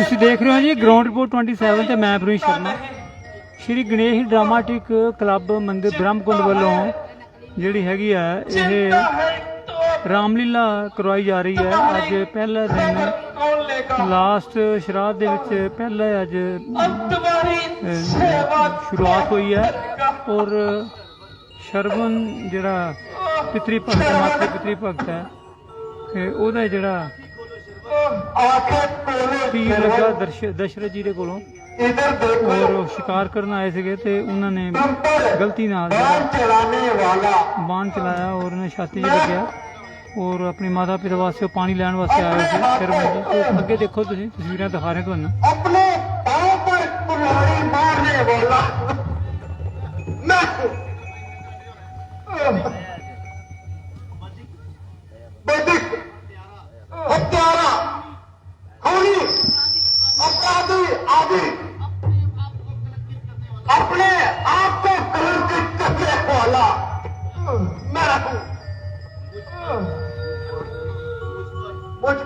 ਤੁਸੀਂ ਦੇਖ ਰਹੇ ਹੋ ਜੀ ਗਰਾਊਂਡ ਰਿਪੋर्ट 27 ਤੇ ਮੈਂ ਪ੍ਰਵੀਨ ਸ਼ਰਮਾ। श्री गणेश ड्रामाटिक क्लब मंदिर ब्रह्मकुंड वालों जिहड़ी हैगी है यह रामलीला करवाई जा रही है। अज पहला दिन लास्ट श्राद्ध दे विच पहला अज शुरुआत हुई है और शरवण जिहड़ा पितरी भगत माता पितरी भगत है ओहदा जिहड़ा पीर लगा दशरथ जी दे कोलों और शिकार करना आए थे तो उन्होंने गलती नाल बाण चलाया और उन्हें छाती च लग्या और अपने माता पिता वास्ते पानी लैन वास्ते आए थे शर्मा जी। तो अगे देखो तुसीं तस्वीरां दिखा रहे तुहानूं। अपने पांव पर कुल्हाड़ी मारने वाला मैं वैदिक हत्यारा खूनी अपराधी आदि अपने आप को कलंकित करने वाला मैं हूं। मुझ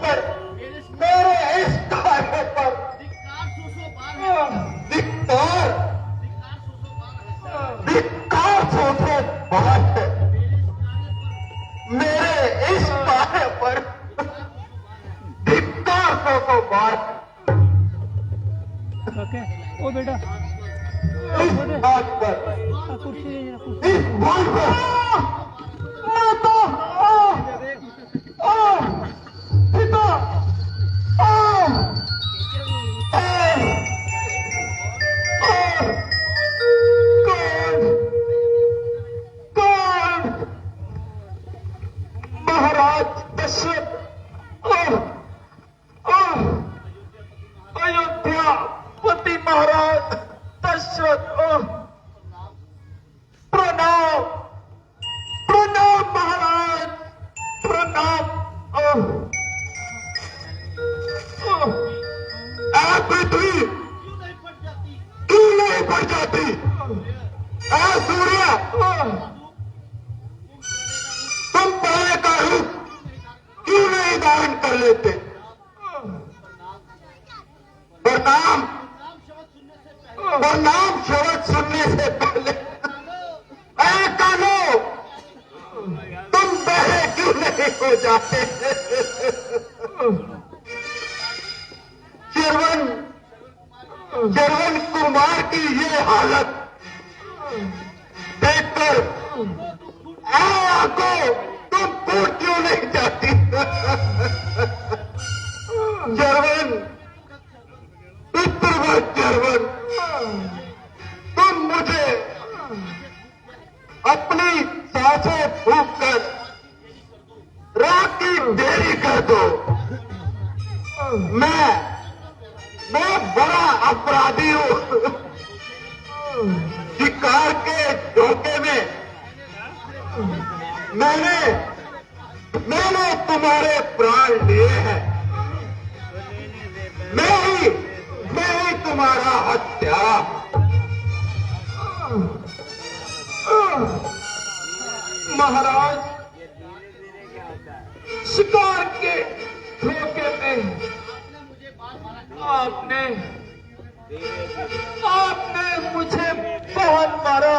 पर मेरे इस कार्य पर धिक्कार सोचो बात है। मेरे इस कार्य पर धिक्कार सोचो बात। ओके ओ बेटा इस बात पर इस बात पर माता पिता महाराज दशरथ अयोध्या पति महाराज दशरथ प्रणाम प्रणाम महाराज प्रणाम। पृथ्वी क्यों नहीं बढ़ जाती? सूर्य तुम पहले का रूप क्यों नहीं धारण कर लेते? प्रणाम प्रणाम शब्द सुनने से पहले कानो तुम बहरे क्यों नहीं हो जाते? जरवन कुमार की ये हालत देखकर को तुम कूद क्यों नहीं जाती? जरवन पितृवत जरवन तुम मुझे अपनी सांसें फूंक कर रात की देरी कर दो। मैं बड़ा अपराधी हूं। शिकार के धोखे में मैंने तुम्हारे प्राण लिए हैं। मैं ही तुम्हारा हत्यारा। महाराज शिकार के धोखे में आपने मुझे बहुत मारा।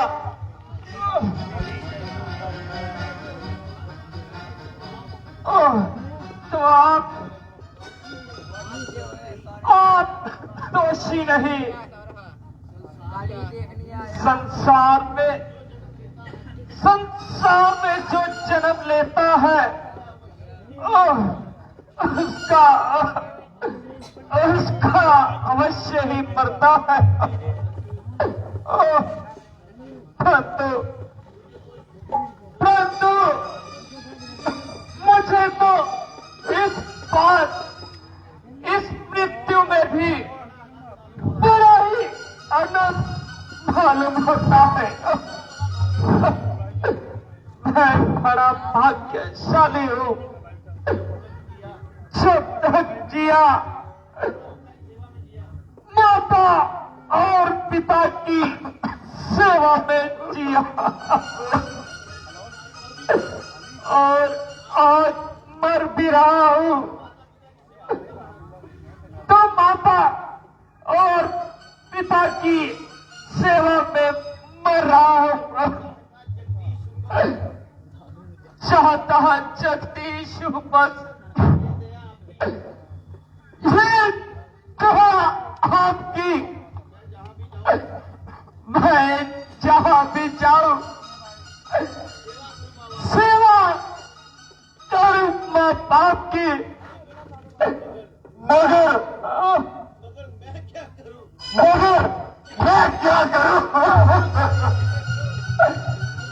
तो आप दोषी नहीं। संसार में जो जन्म लेता है उसका अवश्य ही मरता है। परंतु मुझे तो इस मृत्यु में भी बड़ा ही आनंद मालूम होता है। मैं बड़ा भाग्यशाली हूं जो तक जिया माता और पिता की सेवा में जिया और रहा हूं तो माता और पिता की सेवा में मर रहा हूं। चाहता जगदीश बस ये कहा आपकी, मैं जहां भी जाऊं सेवा करूं मां बाप की, मगर मैं क्या करूं?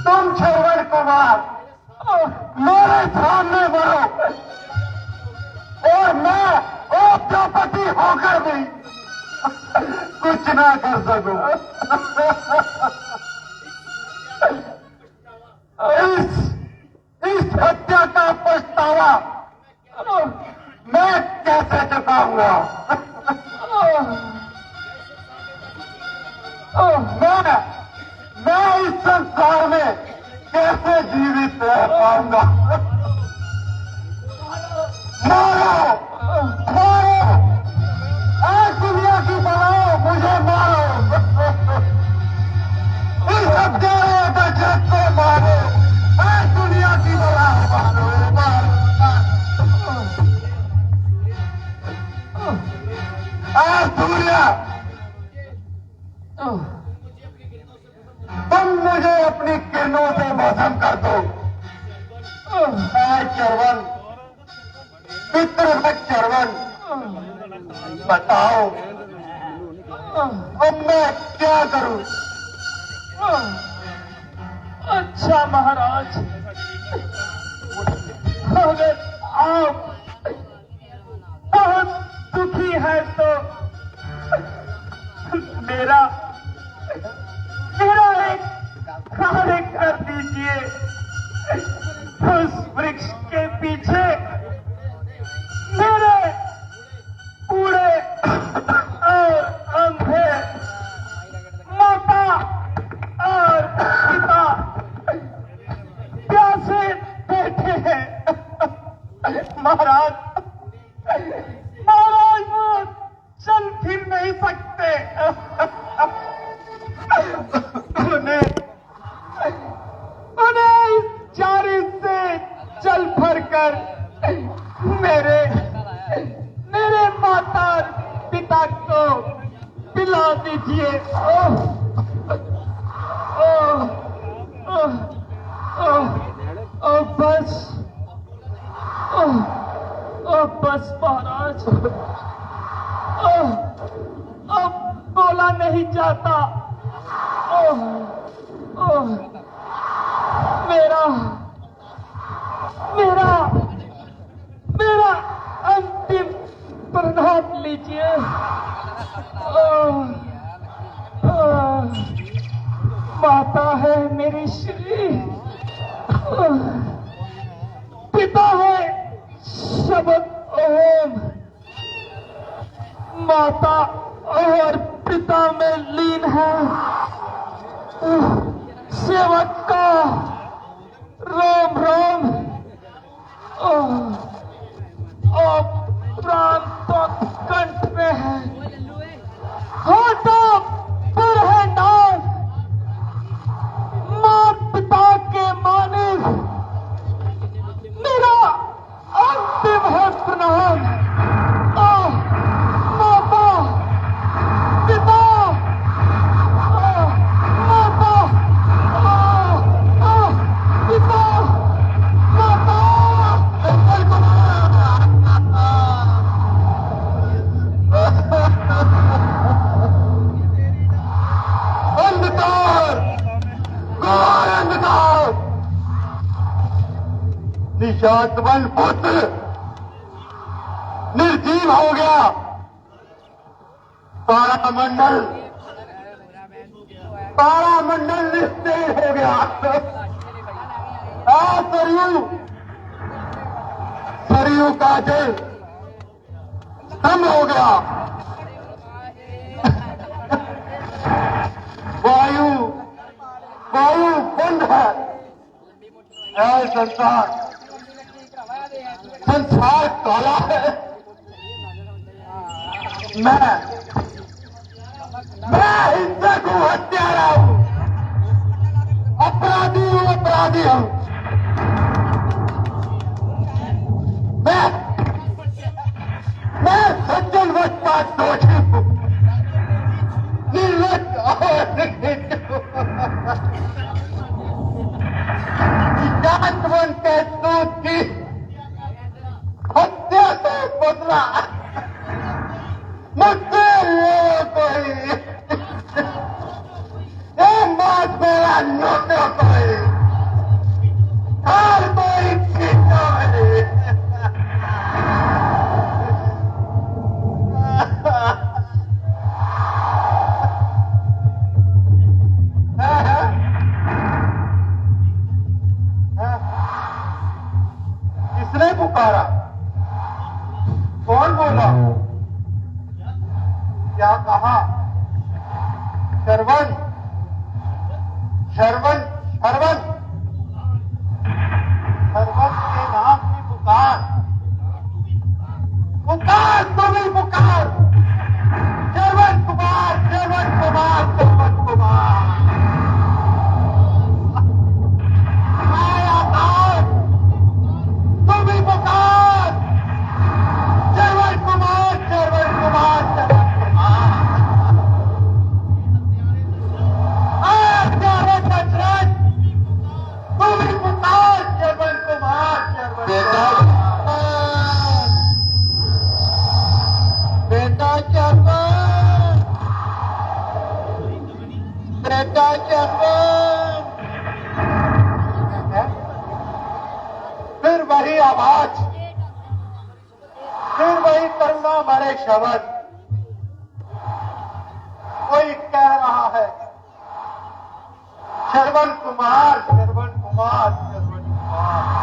तुम श्रवण कुमार मेरे सामने मरो और मैं उपजापति होकर भी कुछ ना कर सकूं। इस हत्या का पछतावा मैं कैसे चुकाऊंगा? मैं इस संसार में कैसे जीवित रह पाऊंगा? मारो मारो, आज दुनिया की बनाओ, मुझे मारो। इस हत्यारे दशरथ को मारो, आज दुनिया की बनाओ, मारो मारो। आज दुनिया तुम मुझे अपनी किरणों से मौसम कर दो। चरवन पितृ चरवन, बताओ अब मैं क्या करूं? अच्छा महाराज, अगर आप बहुत दुखी है तो मेरा एक कार्य कर दीजिए। उस वृक्ष के पीछे मेरे बूढ़े और अंधे माता और पिता प्यासे बैठे हैं। महाराज वो चल फिर नहीं सकते। उन्हें इस चारे से चल भर कर मेरे माता पिता को पिला दीजिए। बस महाराज, अब बोला नहीं जाता। मेरा अंतिम प्रणाम लीजिए। माता है मेरी श्री, पिता है शब्द ओम। माता और पिता में लीन है सेवक का रोम रोम। प्राण तो कंठ में है, होठों पर है नाम। मां पिता के माने मेरा अंतिम है प्रणाम। माता पिता, माता पिता, माता। अंधकार, घोर अंधकार, निशाचमन पुत्र निर्जीव हो गया। तारामंडल निस्तेज हो गया। सरयू का जल स्तंभ हो गया। वायु बंद है। संसार संसार काला है। मैं हिंसक हूं, हत्यारा हूं, अपराधी हूं, अपराधी हूं। मैं सज्जनवश का दोषी हूं, निर्लज और जातवन के दूध की हत्या से बदला मुझसे ले कोई, ये मौत मेरा नोटो कोई, हर कोई पीछा है। किसने पुकारा? कौन बोला? क्या कहा? शरवण, शरवण, शरवण, शरवण के नाम की पुकार, पुकार, तुम्हें पुकार, शरवण कुमार, शरवण कुमार, शरवण कुमार। आया तुम्हें पुकार, शरवण कुमार, शरवण कुमार, शरवण कुमार। आया प्यारे दशरथ, तुम्हें पुकार, शरवण कुमार, शरवण कुमार। बेटा शरवण, बेटा शरवण। फिर वही आवाज, फिर वही करुणा भरे शब्द। कोई कह रहा है शरवण कुमार, शरवण कुमार, शरवण कुमार।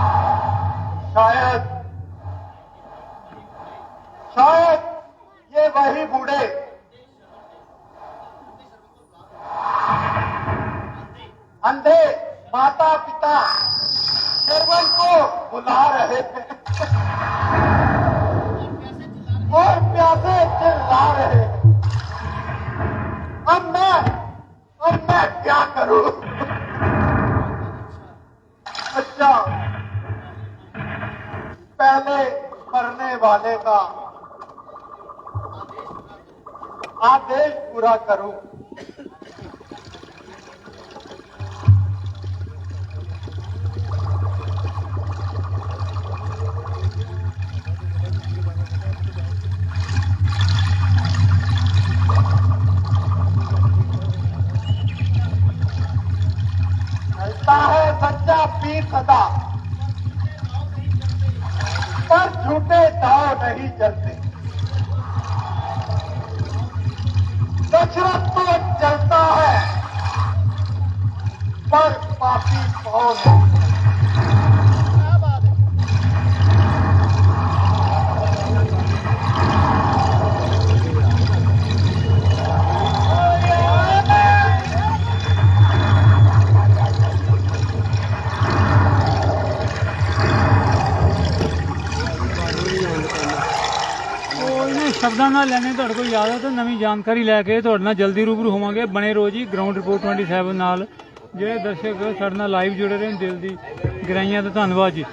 शायद ये वही बूढ़े अंधे माता पिता शरवण को बुला रहे थे और प्यासे चिल्ला रहे हैं। अब मैं क्या करूं? अच्छा, पहले मरने वाले का आदेश पूरा करूं। चलता है सच्चा पीर सदा, पर झूठे दाव नहीं चलते। दशरथ तो चलता है, पर पापी पाँव नहीं। शब्दां नाल लैने तुहाडे कोल याद है तो नवीं जानकारी लैके तुहाडे नाल जल्दी रूबरू होवांगे। बने रहो जी ग्राउंड रिपोर्ट 27 नाल। ਜਿਹੜੇ ਦਰਸ਼ਕ ਸਾਡੇ ਨਾਲ ਲਾਈਵ ਜੁੜੇ ਰਹੇ ਦਿਲ ਦੀ ਗਹਿਰਾਈਆਂ ਤੋਂ ਧੰਨਵਾਦ ਜੀ।